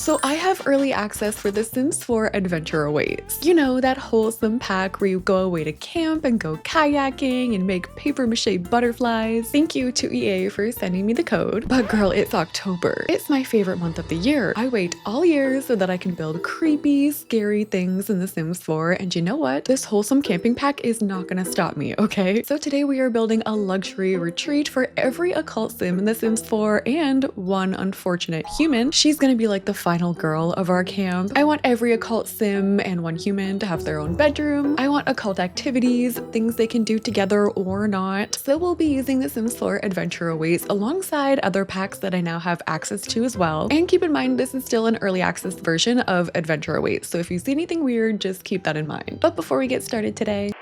So I have early access for The Sims 4 Adventure Awaits. You know, that wholesome pack where you go away to camp and go kayaking and make paper mache butterflies. Thank you to EA for sending me the code. But girl, it's October. It's my favorite month of the year. I wait all year so that I can build creepy, scary things in The Sims 4, and you know what? This wholesome camping pack is not gonna stop me, okay? So today we are building a luxury retreat for every occult sim in The Sims 4 and one unfortunate human. She's gonna be like the final girl of our camp. I want every occult sim and one human to have their own bedroom. I want occult activities, things they can do together or not. So we'll be using The Sims 4 Adventure Awaits alongside other packs that I now have access to as well. And keep in mind, this is still an early access version of Adventure Awaits, so if you see anything weird, just keep that in mind. But before we get started today,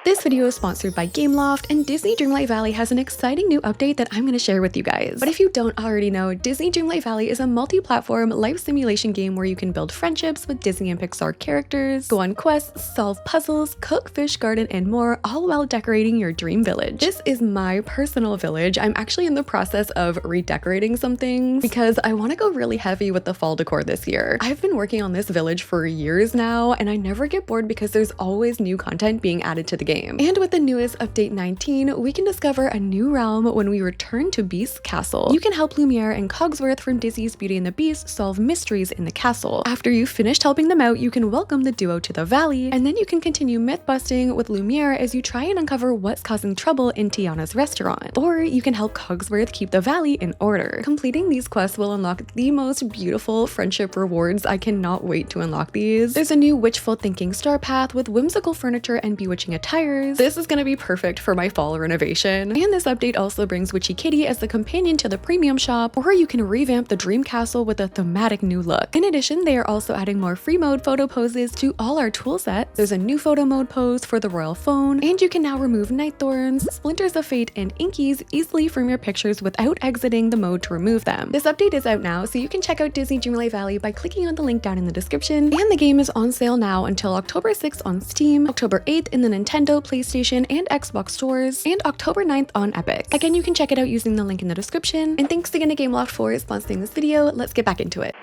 this video is sponsored by Gameloft, and Disney Dreamlight Valley has an exciting new update that I'm going to share with you guys. But if you don't already know, Disney Dreamlight Valley is a multi-platform life simulation game where you can build friendships with Disney and Pixar characters, go on quests, solve puzzles, cook, fish, garden, and more, all while decorating your dream village. This is my personal village. I'm actually in the process of redecorating some things because I want to go really heavy with the fall decor this year. I've been working on this village for years now, and I never get bored because there's always new content being added to the game. And with the newest update 19, we can discover a new realm when we return to Beast's castle. You can help Lumiere and Cogsworth from Disney's Beauty and the Beast solve mysteries in the castle. After you've finished helping them out, you can welcome the duo to the valley, and then you can continue myth busting with Lumiere as you try and uncover what's causing trouble in Tiana's restaurant. Or you can help Cogsworth keep the valley in order. Completing these quests will unlock the most beautiful friendship rewards. I cannot wait to unlock these. There's a new witchful thinking star path with whimsical furniture and bewitching attire. This is going to be perfect for my fall renovation. And this update also brings Witchy Kitty as the companion to the premium shop, or you can revamp the dream castle with a thematic new look. In addition, they are also adding more free mode photo poses to all our tool sets. There's a new photo mode pose for the royal phone, and you can now remove night thorns, splinters of fate, and inkies easily from your pictures without exiting the mode to remove them. This update is out now, so you can check out Disney Dreamlight Valley by clicking on the link down in the description. And the game is on sale now until October 6th on Steam, October 8th in the Nintendo, PlayStation, and Xbox stores, and October 9th on Epic. Again, you can check it out using the link in the description. And thanks again to Gameloft for sponsoring this video. Let's get back into it.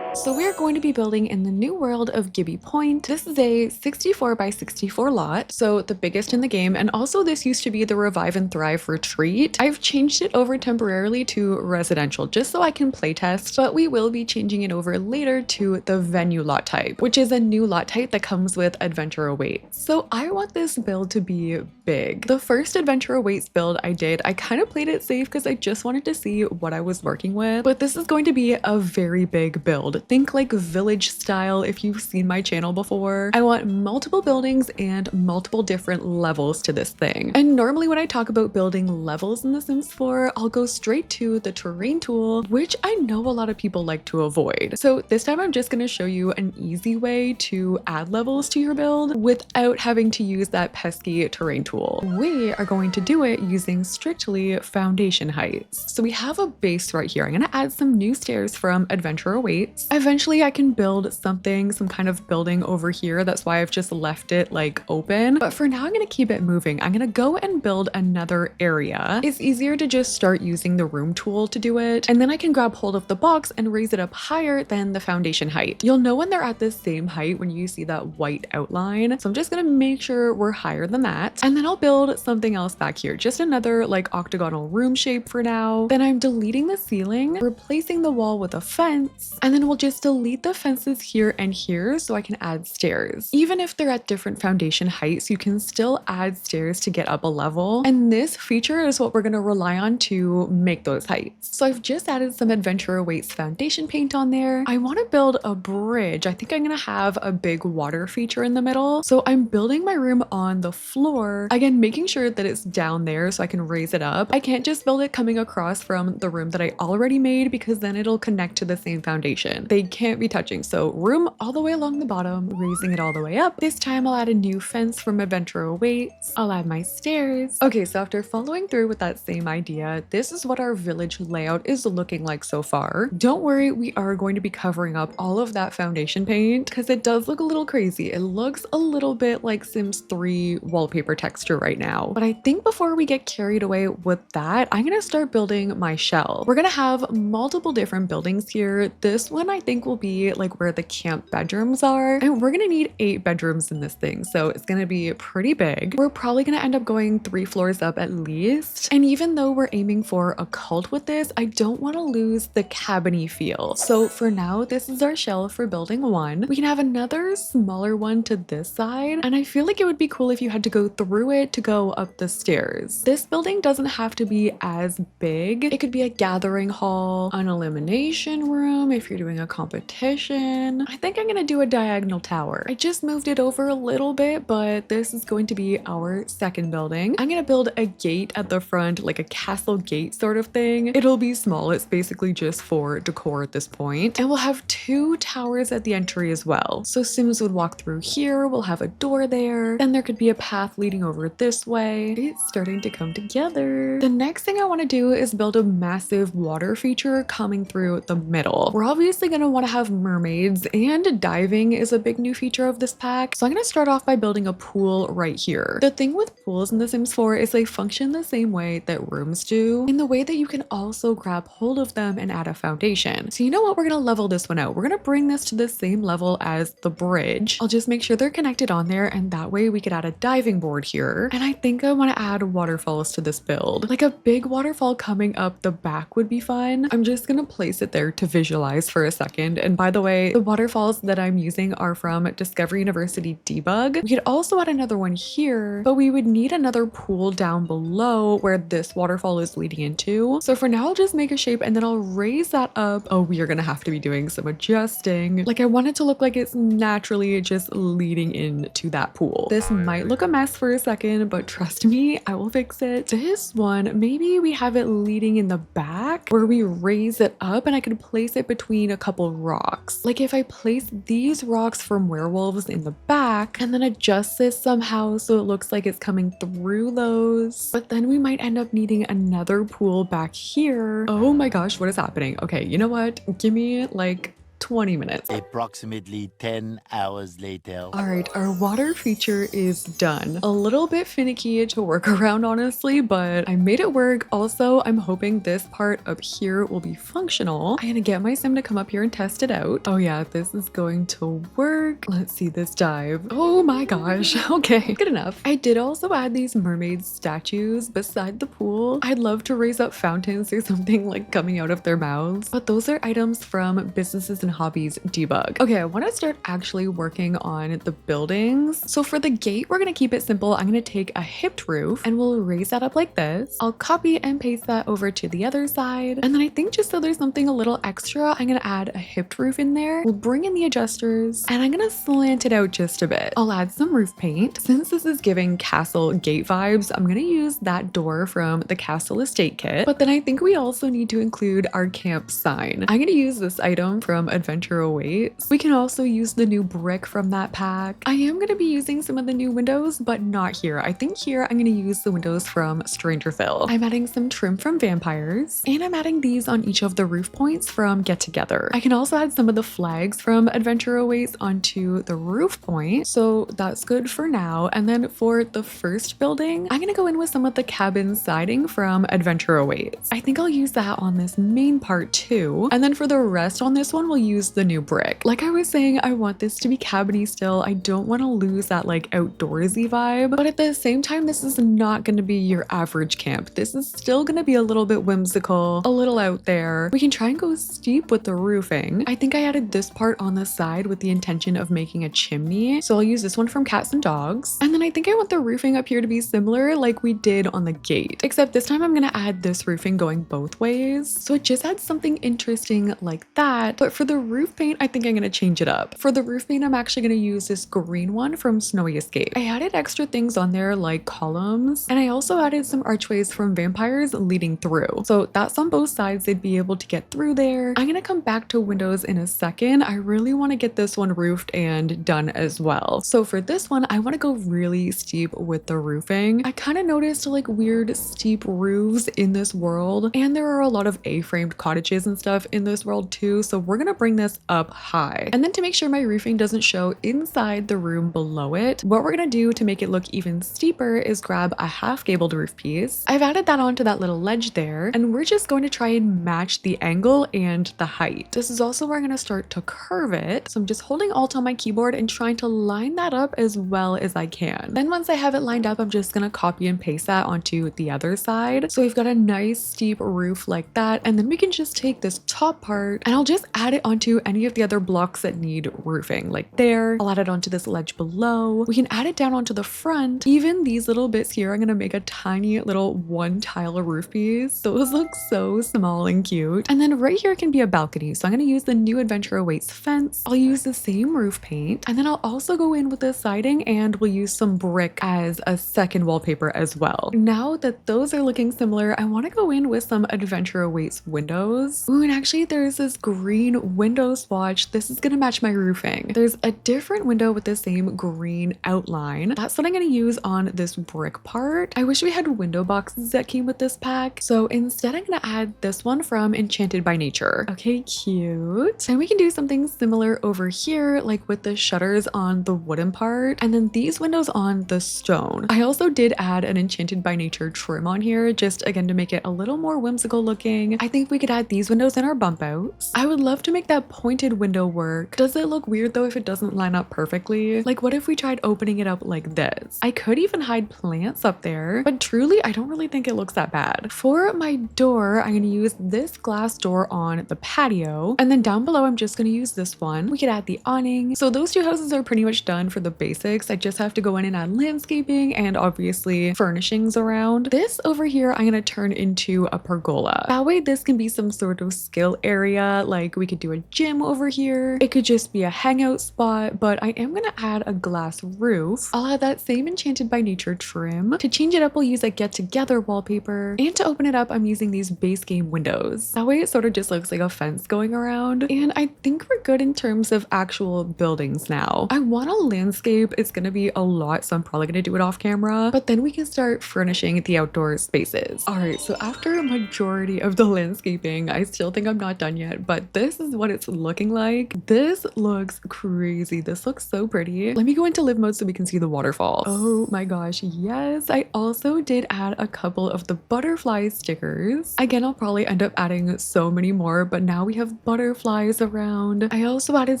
So we're going to be building in the new world of Gibby Point. This is a 64 by 64 lot, so the biggest in the game, and also this used to be the Revive and Thrive retreat. I've changed it over temporarily to residential just so I can playtest, but we will be changing it over later to the venue lot type, which is a new lot type that comes with Adventure Awaits. So I want this build to be big. The first Adventure Awaits build I did, I kind of played it safe because I just wanted to see what I was working with, but this is going to be a very big build. Think like village style if you've seen my channel before. I want multiple buildings and multiple different levels to this thing. And normally when I talk about building levels in The Sims 4, I'll go straight to the terrain tool, which I know a lot of people like to avoid. So this time I'm just going to show you an easy way to add levels to your build without having to use that pesky terrain tool. We are going to do it using strictly foundation heights. So we have a base right here. I'm going to add some new stairs from Adventure Awaits. Eventually I can build something, some kind of building over here. That's why I've just left it like open. But for now, I'm going to keep it moving. I'm going to go and build another area. It's easier to just start using the room tool to do it. And then I can grab hold of the box and raise it up higher than the foundation height. You'll know when they're at the same height when you see that white outline. So I'm just going to make sure we're higher than that. And then I'll build something else back here. Just another like octagonal room shape for now. Then I'm deleting the ceiling, replacing the wall with a fence, and then we'll just delete the fences here and here so I can add stairs. Even if they're at different foundation heights, you can still add stairs to get up a level. And this feature is what we're going to rely on to make those heights. So I've just added some Adventure Awaits foundation paint on there. I want to build a bridge. I think I'm going to have a big water feature in the middle. So I'm building my room on the floor. Again, making sure that it's down there so I can raise it up. I can't just build it coming across from the room that I already made because then it'll connect to the same foundation. they can't be touching. So room all the way along the bottom, raising it all the way up. This time I'll add a new fence from Adventure Awaits. I'll add my stairs. Okay, so after following through with that same idea, this is what our village layout is looking like so far. Don't worry, we are going to be covering up all of that foundation paint because it does look a little crazy. It looks a little bit like Sims 3 wallpaper texture right now. But I think before we get carried away with that, I'm gonna start building my shell. We're gonna have multiple different buildings here. This one I think will be like where the camp bedrooms are, and we're gonna need 8 bedrooms in this thing, so it's gonna be pretty big. We're probably gonna end up going 3 floors up at least, and even though we're aiming for a cult with this, I don't want to lose the cabiny feel. So for now, this is our shell for building 1. We can have another smaller one to this side, and I feel like it would be cool if you had to go through it to go up the stairs. This building doesn't have to be as big. It could be a gathering hall, an elimination room if you're doing a competition. I think I'm gonna do a diagonal tower. I just moved it over a little bit, but this is going to be our second building. I'm gonna build a gate at the front, like a castle gate sort of thing. It'll be small. It's basically just for decor at this point. And we'll have 2 towers at the entry as well. So Sims would walk through here. We'll have a door there. Then there could be a path leading over this way. It's starting to come together. The next thing I want to do is build a massive water feature coming through the middle. We're obviously going to want to have mermaids, and diving is a big new feature of this pack. So I'm going to start off by building a pool right here. The thing with pools in The Sims 4 is they function the same way that rooms do, in the way that you can also grab hold of them and add a foundation. So you know what? We're going to level this one out. We're going to bring this to the same level as the bridge. I'll just make sure they're connected on there, and that way we could add a diving board here. And I think I want to add waterfalls to this build. Like a big waterfall coming up the back would be fun. I'm just going to place it there to visualize for a second. And by the way, the waterfalls that I'm using are from Discovery University Debug. We could also add another one here, but we would need another pool down below where this waterfall is leading into. So for now, I'll just make a shape and then I'll raise that up. Oh, we are going to have to be doing some adjusting. Like I want it to look like it's naturally just leading into that pool. This might look a mess for a second, but trust me, I will fix it. This one, maybe we have it leading in the back where we raise it up and I could place it between a couple rocks. Like if I place these rocks from werewolves in the back and then adjust this somehow so it looks like it's coming through those, but then we might end up needing another pool back here. Oh my gosh, what is happening? Okay, you know what? Give me like 20 minutes. Approximately 10 hours later. All right, our water feature is done. A little bit finicky to work around, honestly, but I made it work. Also, I'm hoping this part up here will be functional. I'm gonna get my sim to come up here and test it out. Oh yeah, this is going to work. Let's see this dive. Oh my gosh. Okay, good enough. I did also add these mermaid statues beside the pool. I'd love to raise up fountains or something like coming out of their mouths, but those are items from businesses and hobbies debug. Okay, I want to start actually working on the buildings. So for the gate, we're going to keep it simple. I'm going to take a hipped roof and we'll raise that up like this. I'll copy and paste that over to the other side. And then I think just so there's something a little extra, I'm going to add a hipped roof in there. We'll bring in the adjusters and I'm going to slant it out just a bit. I'll add some roof paint. Since this is giving castle gate vibes, I'm going to use that door from the castle estate kit. But then I think we also need to include our camp sign. I'm going to use this item from Adventure Awaits. We can also use the new brick from that pack. I am going to be using some of the new windows, but not here. I think here I'm going to use the windows from Strangerville. I'm adding some trim from Vampires, and I'm adding these on each of the roof points from Get Together. I can also add some of the flags from Adventure Awaits onto the roof point, so that's good for now. And then for the first building, I'm going to go in with some of the cabin siding from Adventure Awaits. I think I'll use that on this main part too. And then for the rest on this one, we'll use the new brick. Like I was saying, I want this to be cabiny still. I don't want to lose that like outdoorsy vibe, but at the same time, this is not going to be your average camp. This is still going to be a little bit whimsical, a little out there. We can try and go steep with the roofing. I think I added this part on the side with the intention of making a chimney. So I'll use this one from Cats and Dogs. And then I think I want the roofing up here to be similar like we did on the gate, except this time I'm going to add this roofing going both ways. So it just adds something interesting like that. But for the roof paint, I think I'm going to change it up. For the roof paint, I'm actually going to use this green one from Snowy Escape. I added extra things on there like columns, and I also added some archways from vampires leading through. So that's on both sides, they'd be able to get through there. I'm going to come back to windows in a second. I really want to get this one roofed and done as well. So for this one, I want to go really steep with the roofing. I kind of noticed like weird steep roofs in this world, and there are a lot of A-framed cottages and stuff in this world too, so we're gonna bring this up high. And then to make sure my roofing doesn't show inside the room below it, what we're gonna do to make it look even steeper is grab a half gabled roof piece. I've added that onto that little ledge there, and we're just going to try and match the angle and the height. This is also where I'm gonna start to curve it, so I'm just holding Alt on my keyboard and trying to line that up as well as I can. Then once I have it lined up, I'm just gonna copy and paste that onto the other side. So we've got a nice steep roof like that, and then we can just take this top part and I'll just add it onto any of the other blocks that need roofing, like there. I'll add it onto this ledge below. We can add it down onto the front. Even these little bits here, I'm gonna make a tiny little one tile roof piece. Those look so small and cute. And then right here can be a balcony. So I'm gonna use the New Adventure Awaits fence. I'll use the same roof paint, and then I'll also go in with the siding and we'll use some brick as a second wallpaper as well. Now that those are looking similar, I want to go in with some Adventure Awaits windows. Ooh, and actually there's this green window swatch. This is gonna match my roofing. There's a different window with the same green outline. That's what I'm gonna use on this brick part. I wish we had window boxes that came with this pack. So instead I'm gonna add this one from Enchanted by Nature. Okay, cute. And we can do something similar over here, like with the shutters on the wooden part, and then these windows on the stone. I also did add an Enchanted by Nature trim on here, just again to make it a little more whimsical looking. I think we could add these windows in our bump outs. I would love to make that pointed window work. Does it look weird though if it doesn't line up perfectly? Like what if we tried opening it up like this? I could even hide plants up there, but truly I don't really think it looks that bad. For my door, I'm gonna use this glass door on the patio, and then down below I'm just gonna use this one. We could add the awning. So those two houses are pretty much done for the basics. I just have to go in and add landscaping and obviously furnishings around. This over here I'm gonna turn into a pergola. That way this can be some sort of skill area, like we could do a gym over here. It could just be a hangout spot, but I am gonna add a glass roof. I'll add that same Enchanted by Nature trim. To change it up, we'll use a get together wallpaper, and to open it up I'm using these base game windows. That way it sort of just looks like a fence going around, and I think we're good in terms of actual buildings now. I want a landscape. It's gonna be a lot, so I'm probably gonna do it off camera, but then we can start furnishing the outdoor spaces. All right, so after a majority of the landscaping, I still think I'm not done yet, but this is what it's looking like. This looks crazy. This looks so pretty. Let me go into live mode so we can see the waterfall. Oh my gosh, yes. I also did add a couple of the butterfly stickers. Again, I'll probably end up adding so many more, but now we have butterflies around. I also added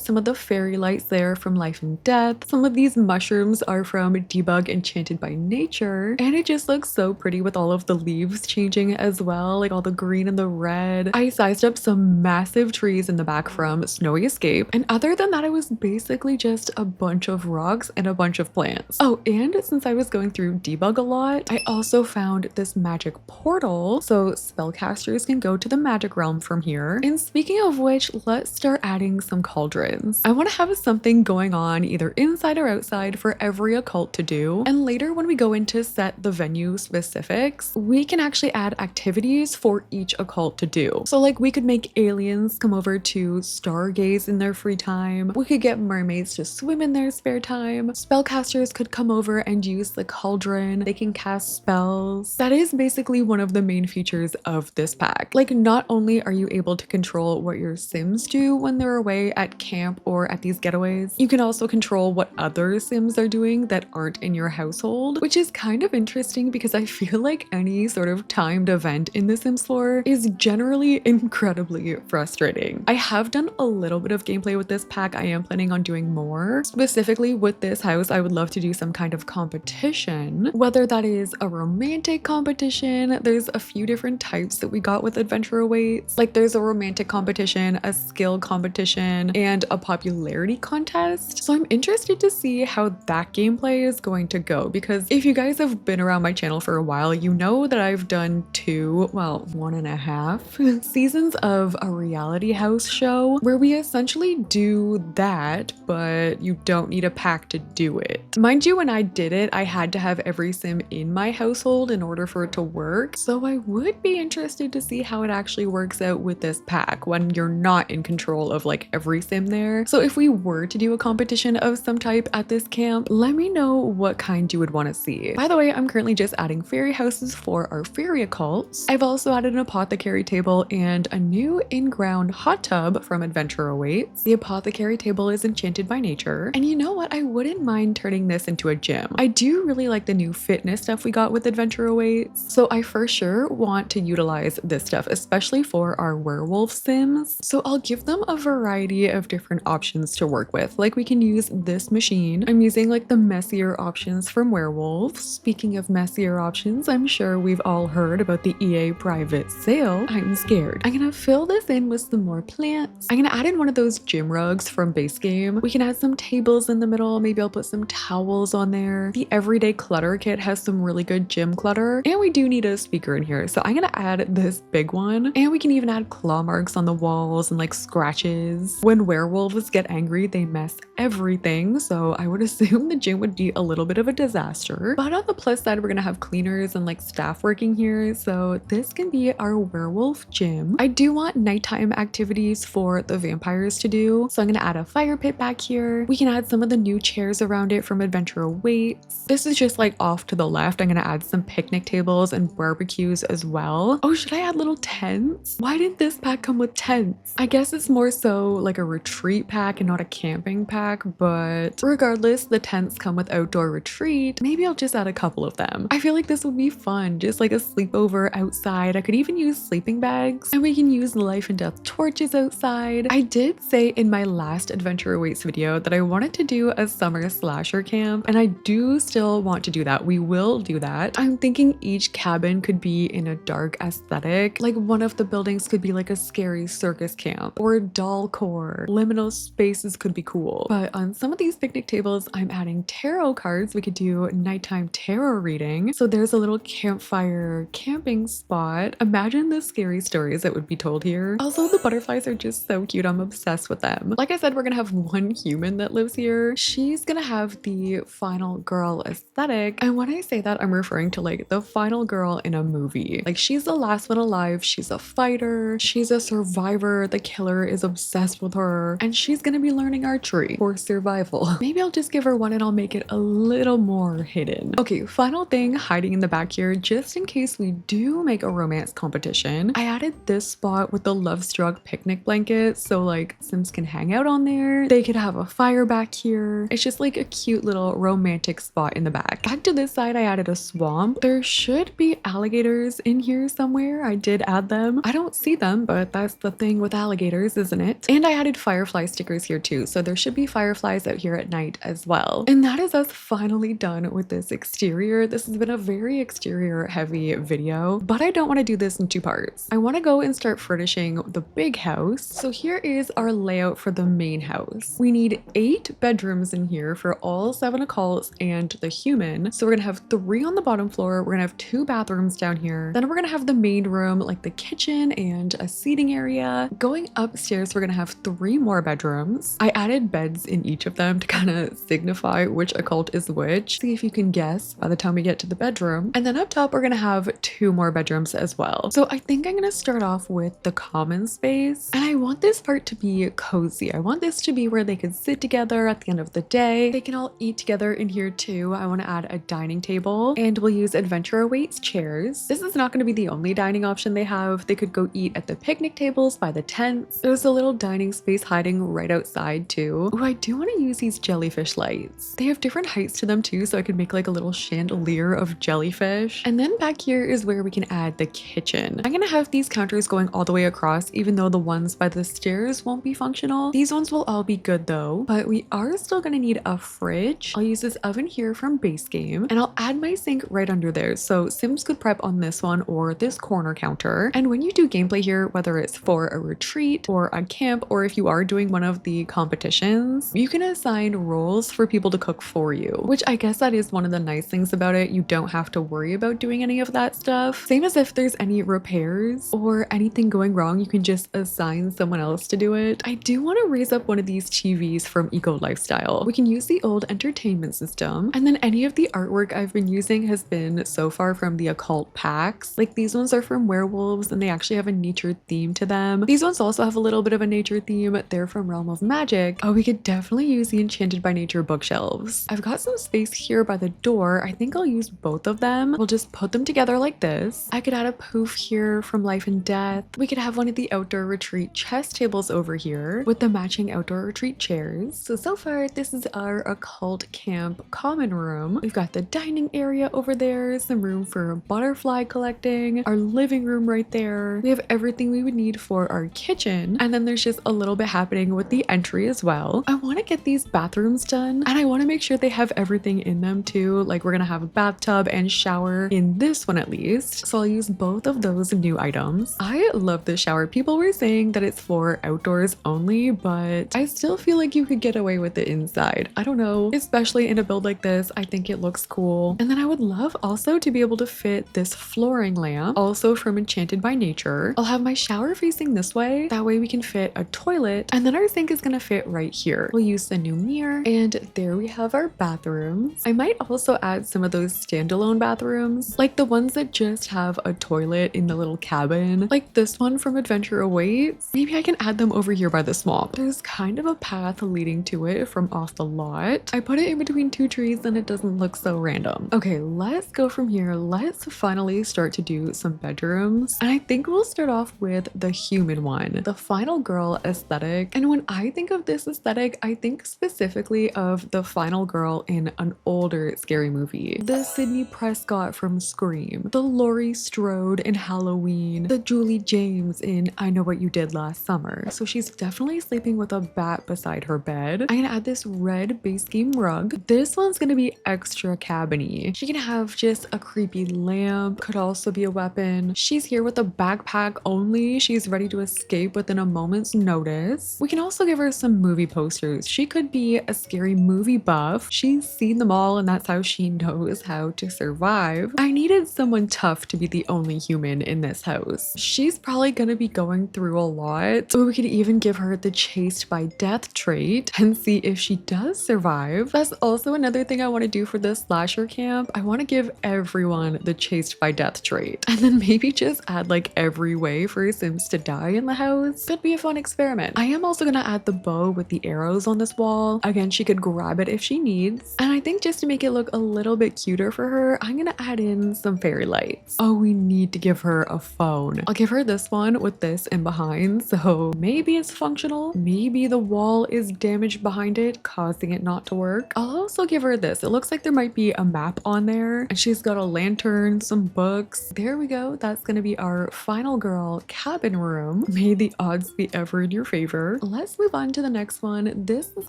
some of the fairy lights there from Life and Death. Some of these mushrooms are from Debug Enchanted by Nature, and it just looks so pretty with all of the leaves changing as well, like all the green and the red. I sized up some massive trees in the back from Snowy Escape, and other than that, it was basically just a bunch of rocks and a bunch of plants. Oh, and since I was going through Debug a lot, I also found this magic portal, so spellcasters can go to the magic realm from here. And speaking of which, let's start adding some cauldrons. I want to have something going on either inside or outside for every occult to do, and later when we go in to set the venue specifics, we can actually add activities for each occult to do. So like we could make aliens come over to stargaze in their free time. We could get mermaids to swim in their spare time. Spellcasters could come over and use the cauldron. They can cast spells. That is basically one of the main features of this pack. Like not only are you able to control what your Sims do when they're away at camp or at these getaways, you can also control what other Sims are doing that aren't in your household, which is kind of interesting because I feel like any sort of timed event in the Sims 4 is generally incredibly frustrating. I have done a little bit of gameplay with this pack. I am planning on doing more. Specifically with this house, I would love to do some kind of competition, whether that is a romantic competition. There's a few different types that we got with Adventure Awaits. Like there's a romantic competition, a skill competition, and a popularity contest. So I'm interested to see how that gameplay is going to go, because if you guys have been around my channel for a while, you know that I've done 1.5 seasons of a reality house show, where we essentially do that, but you don't need a pack to do it. Mind you, when I did it, I had to have every sim in my household in order for it to work, so I would be interested to see how it actually works out with this pack when you're not in control of like every sim there. So if we were to do a competition of some type at this camp, let me know what kind you would want to see. By the way, I'm currently just adding fairy houses for our fairy occults. I've also added an apothecary table and a new in-ground hot tub from Adventure Awaits. The apothecary table is enchanted by nature, and you know what, I wouldn't mind turning this into a gym. I do really like the new fitness stuff we got with Adventure Awaits, so I for sure want to utilize this stuff, especially for our werewolf sims. So I'll give them a variety of different options to work with. Like we can use this machine. I'm using like the messier options from werewolves. Speaking of messier options, I'm sure we've all heard about the EA private sale. I'm scared. I'm gonna fill this in with some more plants. I'm gonna add in one of those gym rugs from base game. We can add some tables in the middle. Maybe I'll put some towels on there. The everyday clutter kit has some really good gym clutter, and we do need a speaker in here, so I'm gonna add this big one. And we can even add claw marks on the walls and like scratches. When werewolves get angry, they mess everything, so I would assume the gym would be a little bit of a disaster. But on the plus side, we're gonna have cleaners and like staff working here, so this can be our werewolf gym. I do want nighttime activities for the vampires to do, so I'm gonna add a fire pit back here. We can add some of the new chairs around it from Adventure Awaits. This is just like off to the left. I'm gonna add some picnic tables and barbecues as well. Oh, should I add little tents? Why didn't this pack come with tents? I guess it's more so like a retreat pack and not a camping pack, but regardless, the tents come with outdoor retreat. Maybe I'll just add a couple of them. I feel like this would be fun, just like a sleepover outside. I could even use sleeping bags, and we can use life and death torches outside. I did say in my last Adventure Awaits video that I wanted to do a summer slasher camp, and I do still want to do that. We will do that. I'm thinking each cabin could be in a dark aesthetic. Like one of the buildings could be like a scary circus camp or a doll core. Liminal spaces could be cool. But on some of these picnic tables, I'm adding tarot cards. We could do nighttime tarot reading. So there's a little campfire camping spot. Imagine the scary stories that would be told here. Also, the butterflies are just so cute. I'm obsessed with them. Like I said, we're gonna have one human that lives here. She's gonna have the final girl aesthetic. And when I say that, I'm referring to like the final girl in a movie. Like she's the last one alive. She's a fighter. She's a survivor. The killer is obsessed with her. And she's gonna be learning archery for survival. Maybe I'll just give her one and I'll make it a little more hidden. Okay, final thing hiding in the back here, just in case we do make a romance competition. I added this spot with the Love Struck picnic blanket, so like Sims can hang out on there. They could have a fire back here. It's just like a cute little romantic spot in the back. Back to this side, I added a swamp. There should be alligators in here somewhere. I did add them. I don't see them, but that's the thing with alligators, isn't it? And I added firefly stickers here too, so there should be fireflies out here at night as well. And that is us finally done with this exterior. This has been a very exterior heavy video, but I don't want to do this in two parts. I want to go and start furnishing the big house. So here is our layout for the main house. We need 8 bedrooms in here for all 7 occults and the human. So we're gonna have 3 on the bottom floor. We're gonna have 2 bathrooms down here. Then we're gonna have the main room, like the kitchen and a seating area. Going upstairs, we're gonna have 3 more bedrooms. I added beds in each of them to kind of signify which occult is which. See if you can guess by the time we get to the bedroom. And then up top, we're gonna have 2 more bedrooms as well. So I think I'm gonna start off with the common space. And I want this part to be cozy. I want this to be where they could sit together at the end of the day. They can all eat together in here too. I want to add a dining table, and we'll use Adventure Awaits chairs. This is not going to be the only dining option they have. They could go eat at the picnic tables by the tents. There's a little dining space hiding right outside too. Oh, I do want to use these jellyfish lights. They have different heights to them too, so I could make like a little chandelier of jellyfish. And then back here is where we can add the kitchen. I'm gonna have these counters going all the way across, even though the ones by the stairs won't be functional. These ones will all be good though, but we are still gonna need a fridge. I'll use this oven here from base game, and I'll add my sink right under there, so Sims could prep on this one or this corner counter. And when you do gameplay here, whether it's for a retreat or a camp, or if you are doing one of the competitions, you can assign roles for people to cook for you, which I guess that is one of the nice things about it. You don't have to worry about doing any of that stuff. Same as if there's any repairs or anything going wrong, you can just assign find someone else to do it. I do want to raise up one of these TVs from Eco Lifestyle. We can use the old entertainment system, and then any of the artwork I've been using has been so far from the occult packs. Like these ones are from werewolves and they actually have a nature theme to them. These ones also have a little bit of a nature theme. They're from Realm of Magic. Oh, we could definitely use the Enchanted by Nature bookshelves. I've got some space here by the door. I think I'll use both of them. We'll just put them together like this. I could add a poof here from Life and Death. We could have one of the outdoor retreat chess tables over here with the matching outdoor retreat chairs. So far, this is our occult camp common room. We've got the dining area over there, some room for butterfly collecting, our living room right there. We have everything we would need for our kitchen, and then there's just a little bit happening with the entry as well. I want to get these bathrooms done, and I want to make sure they have everything in them too. Like we're gonna have a bathtub and shower in this one at least, so I'll use both of those new items. I love this shower. People were saying that it's for outdoors only, but I still feel like you could get away with it inside. I don't know, especially in a build like this. I think it looks cool. And then I would love also to be able to fit this flooring lamp, also from Enchanted by Nature. I'll have my shower facing this way. That way we can fit a toilet, and then our sink is gonna fit right here. We'll use a new mirror, and there we have our bathrooms. I might also add some of those standalone bathrooms, like the ones that just have a toilet in the little cabin, like this one from Adventure Awaits. Maybe I can add them over here by the swamp. There's kind of a path leading to it from off the lot. I put it in between two trees and it doesn't look so random. Okay, let's go from here. Let's finally start to do some bedrooms. And I think we'll start off with the human one, the final girl aesthetic. And when I think of this aesthetic, I think specifically of the final girl in an older scary movie. The Sydney Prescott from Scream, the Laurie Strode in Halloween, the Julie James in I Know What You Did Last Summer. So she's definitely sleeping with a bat beside her bed. I'm gonna add this red base game rug. This one's gonna be extra cabiny. She can have just a creepy lamp, could also be a weapon. She's here with a backpack only. She's ready to escape within a moment's notice. We can also give her some movie posters. She could be a scary movie buff. She's seen them all and that's how she knows how to survive. I needed someone tough to be the only human in this house. She's probably gonna be going through a lot. Or we could even give her the chased by death trait and see if she does survive. That's also another thing I want to do for this slasher camp. I want to give everyone the chased by death trait, and then maybe just add like every way for Sims to die in the house. Could be a fun experiment. I am also gonna add the bow with the arrows on this wall. Again, she could grab it if she needs. And I think just to make it look a little bit cuter for her, I'm gonna add in some fairy lights. Oh, we need to give her a phone. I'll give her this one with this in behind, so maybe it's functional. Maybe the wall is damaged behind it, causing it not to work. I'll also give her this. It looks like there might be a map on there, and she's got a lantern, some books. There we go. That's gonna be our final girl cabin room. May the odds be ever in your favor. Let's move on to the next one. This is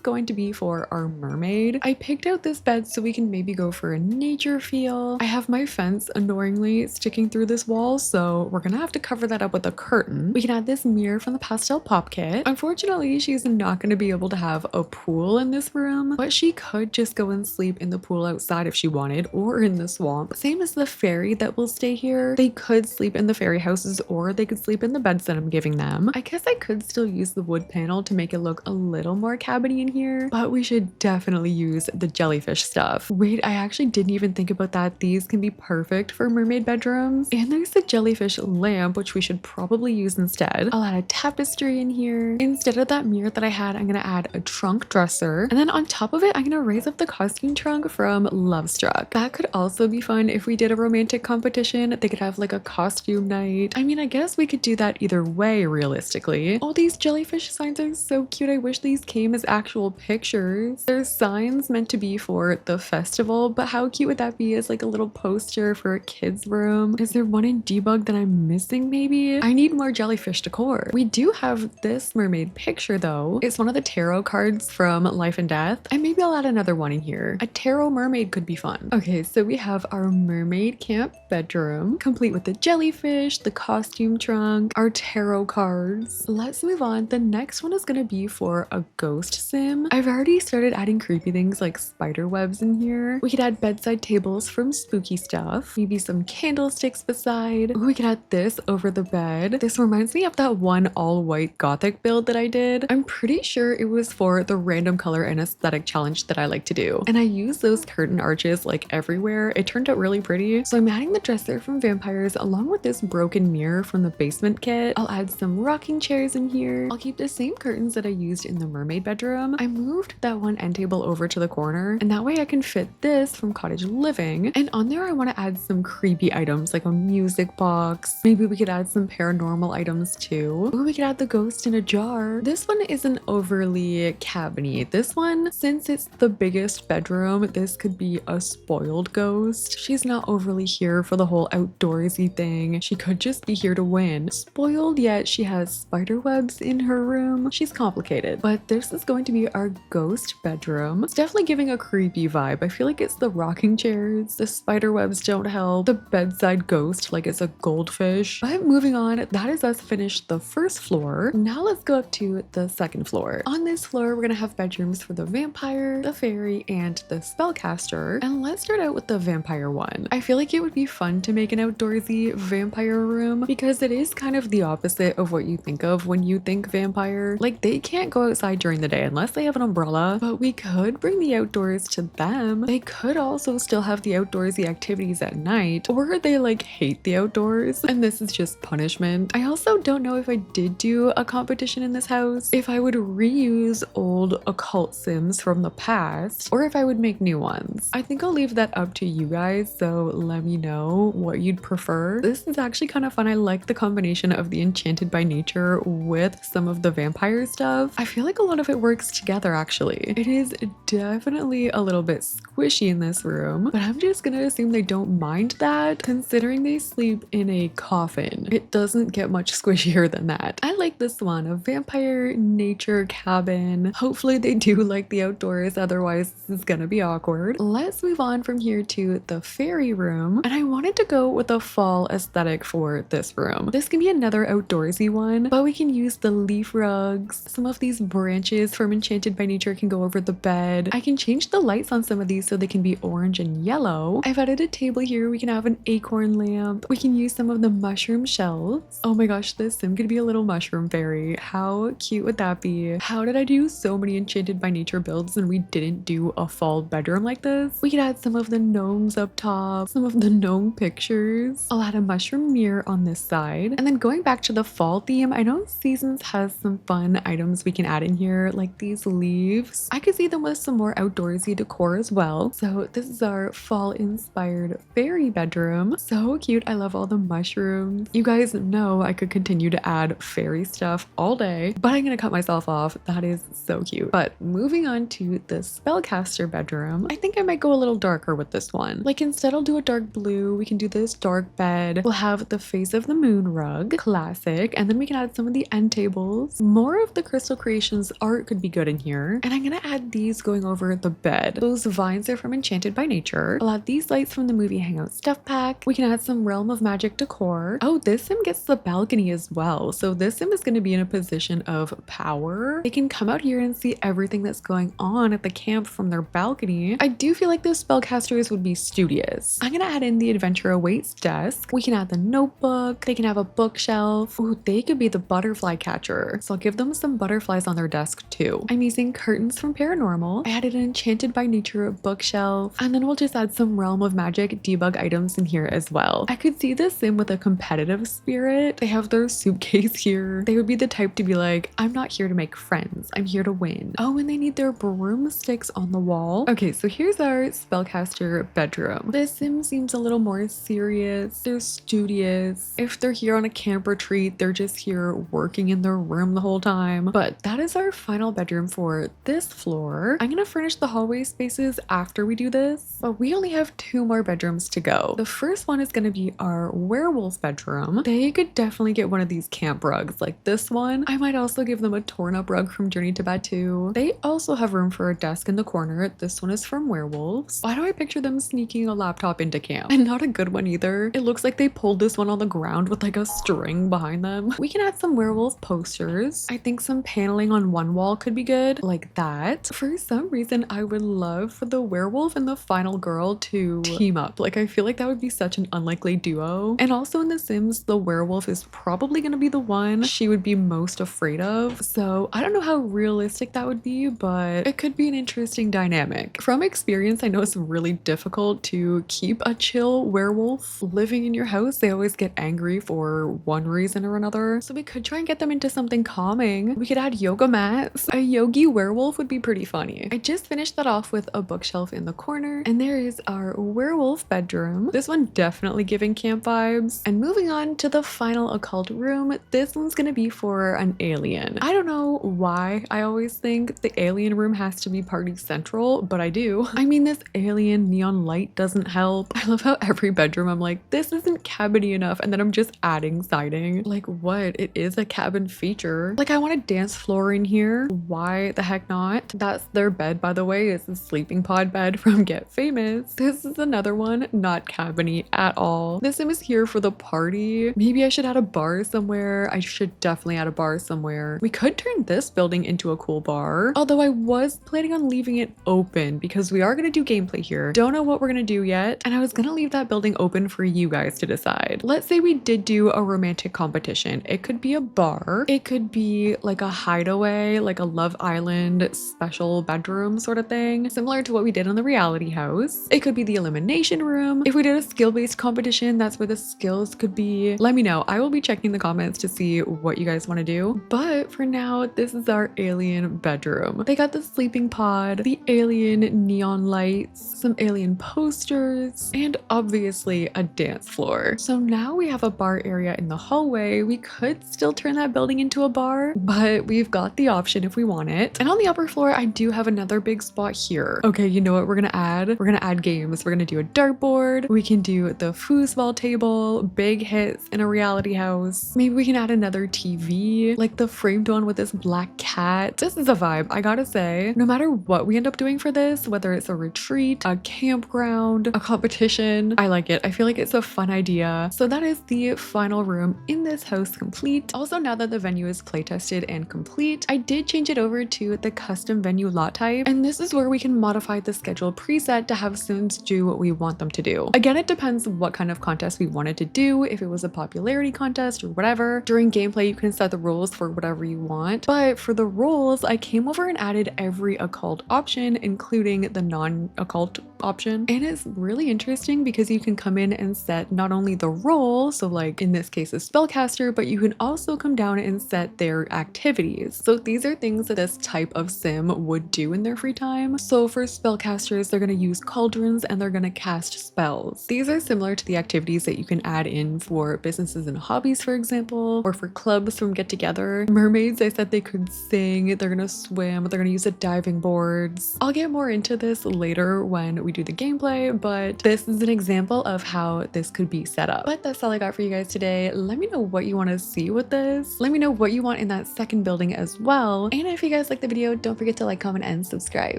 going to be for our mermaid. I picked out this bed so we can maybe go for a nature feel. I have my fence annoyingly sticking through this wall, so we're gonna have to cover that up with a curtain. We can add this mirror from the pastel pop kit. Unfortunately, she's not going to be able to have a pool in this room, but she could just go and sleep in the pool outside if she wanted, or in the swamp. Same as the fairy that will stay here. They could sleep in the fairy houses, or they could sleep in the beds that I'm giving them. I guess I could still use the wood panel to make it look a little more cabiny in here, but we should definitely use the jellyfish stuff. Wait, I actually didn't even think about that. These can be perfect for mermaid bedrooms. And there's the jellyfish lamp, which we should probably use instead. I'll add a tapestry in here. Instead of that mirror that I had, I'm gonna add a trunk dresser. And then on top of it, I'm gonna raise up the costume trunk from Love Struck. That could also be fun if we did a romantic competition. They could have like a costume night. I mean, I guess we could do that either way, realistically. Oh, these jellyfish signs are so cute. I wish these came as actual pictures. There's signs meant to be for the festival, but how cute would that be as like a little poster for a kid's room? Is there one in debug that I'm missing maybe? I need more jellyfish decor. We do have this mermaid picture though. It's one of the tarot cards from Life and Death, and maybe I'll add another one in here. A tarot mermaid could be fun. Okay, so we have our mermaid camp bedroom, complete with the jellyfish, the costume trunk, our tarot cards. Let's move on. The next one is gonna be for a ghost sim. I've already started adding creepy things like spider webs in here. We could add bedside tables from Spooky Stuff, maybe some candlesticks beside. Ooh, we could add this over the bed. This reminds me of that one all white gothic build that I did. I'm pretty sure it was for the random color and aesthetic challenge that I like to do. And I use those curtain arches like everywhere. It turned out really pretty. So I'm adding the dresser from Vampires along with this broken mirror from the basement kit. I'll add some rocking chairs in here. I'll keep the same curtains that I used in the Mermaid Bedroom. I moved that one end table over to the corner, and that way I can fit this from Cottage Living. And on there I want to add some creepy items like a music box. Maybe we could add some paranormal items too. Or we could add the ghost in a jar. This one isn't overly cabiny. This one, since it's the biggest bedroom, this could be a spoiled ghost. She's not overly here for the whole outdoorsy thing. She could just be here to win. Spoiled, yet she has spider webs in her room. She's complicated. But this is going to be our ghost bedroom. It's definitely giving a creepy vibe. I feel like it's the rocking chairs. The spider webs don't help. The bedside ghost like it's a goldfish. But moving on, that is us finished the first floor. Now let's go up to the second floor. On this floor, we're gonna have bedrooms for the vampire, the fairy, and the spellcaster. And let's start out with the vampire one. I feel like it would be fun to make an outdoorsy vampire room because it is kind of the opposite of what you think of when you think vampire. Like, they can't go outside during the day unless they have an umbrella, but we could bring the outdoors to them. They could also still have the outdoorsy activities at night, or they like hate the outdoors and this is just punishment. I also don't know if I did do a competition in this house, if I would reuse old occult sims from the past, or if I would make new ones. I think I'll leave that up to you guys, so let me know what you'd prefer. This is actually kind of fun. I like the combination of the Enchanted by Nature with some of the vampire stuff. I feel like a lot of it works together actually. It is definitely a little bit squishy in this room, but I'm just gonna assume they don't mind that considering they sleep in a coffin. It doesn't get much squishier than that. I like this one, a vampire nature cabin. Hopefully they do like the outdoors, otherwise this is gonna be awkward. Let's move on from here to the fairy room, and I wanted to go with a fall aesthetic for this room. This can be another outdoorsy one, but we can use the leaf rugs. Some of these branches from Enchanted by Nature can go over the bed. I can change the lights on some of these so they can be orange and yellow. I've added a table here. We can have an acorn lamp. We can use some of the mushroom shells. Oh my gosh, this sim could be a little mushroom fairy. How cute would that be? How did I do so many Enchanted by Nature builds and we didn't do a fall bedroom like this? We could add some of the gnomes up top, some of the gnome pictures. I'll add a mushroom mirror on this side. And then going back to the fall theme, I know Seasons has some fun items we can add in here, like these leaves. I could see them with some more outdoorsy decor as well. So this is our fall inspired fairy bedroom. So cute. I love all the mushrooms. You guys know I could continue to add fairy stuff all day, but I'm gonna cut myself off. That is so cute. But moving on to the spellcaster bedroom, I think I might go a little darker with this one. Like, instead I'll do a dark blue. We can do this dark bed. We'll have the face of the moon rug, classic, and then we can add some of the end tables. More of the Crystal Creations art could be good in here, and I'm gonna add these going over the bed. Those vines are from Enchanted by Nature. I'll add these lights from the movie Hangout Stuff Pack. We can add some Realm of Magic decor. Oh, this sim gets the balcony as well, so this sim is going to be in a position of power. They can come out here and see everything that's going on at the camp from their balcony. I do feel like those spellcasters would be studious. I'm gonna add in the Adventure Awaits desk. We can add the notebook. They can have a bookshelf. Ooh, they could be the butterfly catcher, so I'll give them some butterflies on their desk too. I'm using curtains from Paranormal. I added an Enchanted by Nature bookshelf, and then we'll just add some Realm of Magic debug items in here as well. I could see this sim with a competitive spirit. They have their suitcase here. They would be the type to be like, I'm not here to make friends, I'm here to win. Oh, and they need their broomsticks on the wall. Okay, so here's our spellcaster bedroom. This sim seems a little more serious. They're studious. If they're here on a camp retreat, they're just here working in their room the whole time. But that is our final bedroom for this floor. I'm gonna furnish the hallway spaces after we do this, but we only have 2 more bedrooms to go. The first one is gonna be our werewolf bedroom. They could definitely get one of these camp rugs like this one. I might also give them a torn up rug from Journey to Batu. They also have room for a desk in the corner. This one is from werewolves. Why do I picture them sneaking a laptop into camp? And not a good one either. It looks like they pulled this one on the ground with like a string behind them. We can add some werewolf posters. I think some paneling on one wall could be good, like that. For some reason, I would love for the werewolf and the final girl to team up. Like, I feel like that would be such an unlikely duo. And also in The Sims, the werewolf is probably going to be the one one she would be most afraid of. So I don't know how realistic that would be, but it could be an interesting dynamic. From experience, I know it's really difficult to keep a chill werewolf living in your house. They always get angry for one reason or another. So we could try and get them into something calming. We could add yoga mats. A yogi werewolf would be pretty funny. I just finished that off with a bookshelf in the corner, and there is our werewolf bedroom. This one definitely giving camp vibes. And moving on to the final occult room, this one's gonna be for an alien. I don't know why I always think the alien room has to be party central, but I do. I mean, this alien neon light doesn't help. I love how every bedroom I'm like, this isn't cabiny enough, and then I'm just adding siding. Like, what? It is a cabin feature. Like, I want a dance floor in here. Why the heck not? That's their bed, by the way. It's a sleeping pod bed from Get Famous. This is another one, not cabiny at all. This sim is here for the party. Maybe I should add a bar somewhere. I should definitely add a bar somewhere. We could turn this building into a cool bar, although I was planning on leaving it open because we are going to do gameplay here. Don't know what we're going to do yet, and I was going to leave that building open for you guys to decide. Let's say we did do a romantic competition. It could be a bar. It could be like a hideaway, like a Love Island special bedroom sort of thing, similar to what we did on the reality house. It could be the elimination room. If we did a skill-based competition, that's where the skills could be. Let me know. I will be checking the comments to see what you guys want to do. But for now, this is our alien bedroom. They got the sleeping pod, the alien neon lights, some alien posters, and obviously a dance floor. So now we have a bar area in the hallway. We could still turn that building into a bar, but we've got the option if we want it. And on the upper floor, I do have another big spot here. Okay, you know what we're gonna add? We're gonna add games. We're gonna do a dartboard. We can do the foosball table, big hits in a reality house. Maybe we can add another TV, like the framed one with this black cat. This is a vibe, I gotta say. No matter what we end up doing for this, whether it's a retreat, a campground, a competition, I like it. I feel like it's a fun idea. So that is the final room in this house complete. Also, now that the venue is playtested and complete, I did change it over to the custom venue lot type, and this is where we can modify the schedule preset to have Sims do what we want them to do. Again, it depends what kind of contest we wanted to do, if it was a popularity contest or whatever. During gameplay, you can set the rules for whatever you want, but for the rules, I came over and added every occult option, including the non-occult option. And it's really interesting because you can come in and set not only the role, so like in this case a spellcaster, but you can also come down and set their activities. So these are things that this type of sim would do in their free time. So for spellcasters, they're going to use cauldrons and they're going to cast spells. These are similar to the activities that you can add in for businesses and hobbies, for example, or for clubs from Get Together. Mermaids, I said they could sing, they're going to swim, they're going to use the diving boards. I'll get more into this later when we do the gameplay, but this is an example of how this could be set up. But that's all I got for you guys today. Let me know what you want to see with this. Let me know what you want in that second building as well. And if you guys like the video, don't forget to like, comment, and subscribe.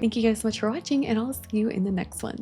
Thank you guys so much for watching, and I'll see you in the next one.